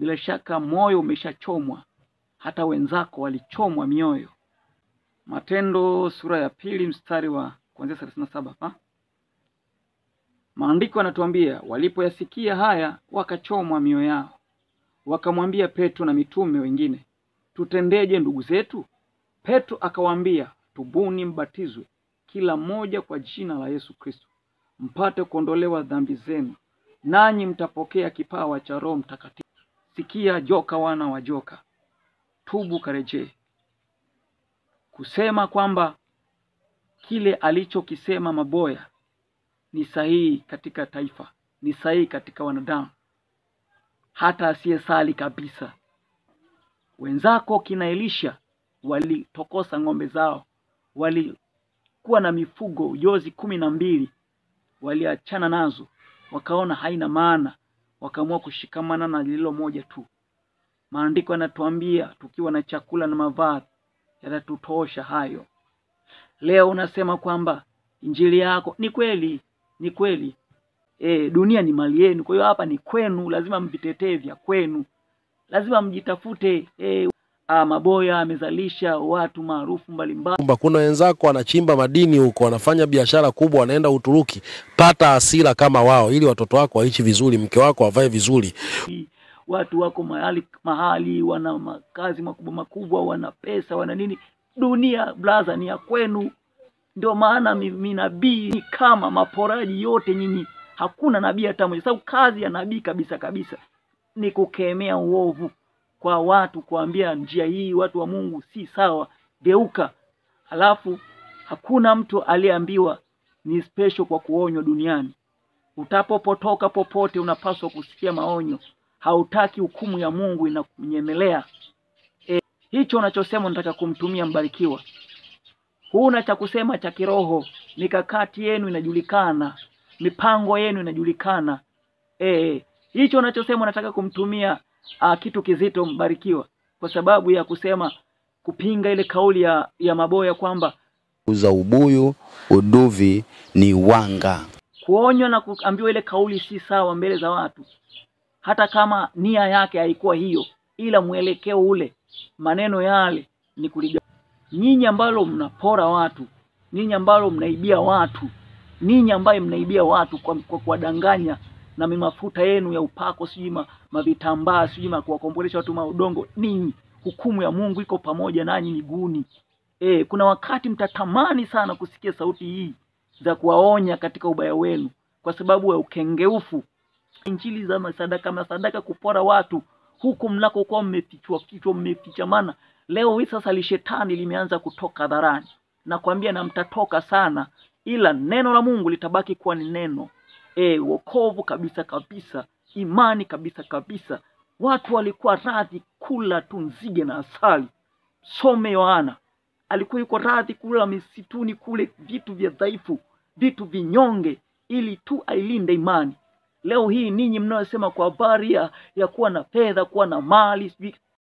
bila shaka moyo umeshachomwa, hata wenzako walichomwa mioyo. Matendo sura ya 2 mstari wa kuanzia 37. Maandiko yanatuambia walipoyasikia haya wakachomwa mioyo yao. Wakamwambia Petro na mitume wengine, tutendeje ndugu zetu? Petro akawaambia, tubuni mbatizwe kila mmoja kwa jina la Yesu Kristo, mpate kuondolewa dhambi zenu, nanyi mtapokea kipawa cha Roho Mtakatifu. Sikia joka wana wa joka, tubu karejee. Kusema kwamba kile alichokisema Maboya ni sahihi katika taifa, ni sahihi katika wanadamu, hata asiyesali kabisa. Wenzako kina Elisha walitokosa ng'ombe zao, walikuwa na mifugo jozi 12, waliachana nazo, wakaona haina maana, wakaamua kushikamana na lilo moja tu. Maandiko yanatuambia tukiwa na chakula na mavazi yatatutosha hayo. Leo unasema kwamba injili yako ni kweli, ni kweli. Dunia ni mali yenu, kwa hiyo hapa ni kwenu, lazima mvitetee vya kwenu, lazima mjitafute. Maboya amezalisha watu maarufu mbalimbali. Kuna wenzako wanachimba madini huko, wanafanya biashara kubwa, wanaenda Uturuki. Pata hasira kama wao ili watoto wako waishi vizuri, mke wako avae vizuri. Watu wako mahali wana makazi makubwa, wana pesa, wana nini. Dunia blaza ni ya kwenu. Ndio maana nabii kama maporaji yote nyinyi, hakuna nabii hata mmoja. Sababu kazi ya nabii kabisa ni kukemea uovu kwa watu, kuambia njia hii watu wa Mungu si sawa, geuka. Halafu hakuna mtu aliyeambiwa ni special kwa kuonywa duniani. Utapopotoka popote unapaswa kusikia maonyo. Hautaki hukumu ya Mungu inakunyemelea. Hicho unachosema nataka kumtumia Mbarikiwa. Huna cha kusema cha kiroho, mikakati yenu inajulikana, mipango yenu inajulikana. Hicho unachosema nataka kumtumia kitu kizito Mbarikiwa, kwa sababu ya kusema kupinga ile kauli ya Maboya kwamba uza ubuyu uduvi ni wanga. Kuonywa na kuambiwa ile kauli si sawa mbele za watu, hata kama nia yake haikuwa hiyo, ila mwelekeo ule, maneno yale ni kuliga. Nyinyi ambalo mnapora watu, nyinyi ambalo mnaibia watu, nyinyi ambaye mnaibia watu kwa kuwadanganya na mafuta yenu ya upako, sijui mavitambaa, sijui kuwakombolesha watu maudongo, ninyi hukumu ya Mungu iko pamoja nanyi miguuni. Kuna wakati mtatamani sana kusikia sauti hii za kuwaonya katika ubaya wenu, kwa sababu ya ukengeufu. Injili za masadaka kupora watu, huku mnako kwa mmefichamana. Leo hii sasa lishetani limeanza kutoka hadharani. Nakwambia na mtatoka sana, ila neno la Mungu litabaki kuwa ni neno. Wokovu kabisa, imani kabisa. Watu walikuwa radhi kula tu nzige na asali. Some Yohana alikuwa yuko radhi kula misituni kule vitu vya dhaifu, vitu vinyonge, ili tu ailinde imani. Leo hii ninyi mnaosema kwa habari ya kuwa na fedha, kuwa na mali,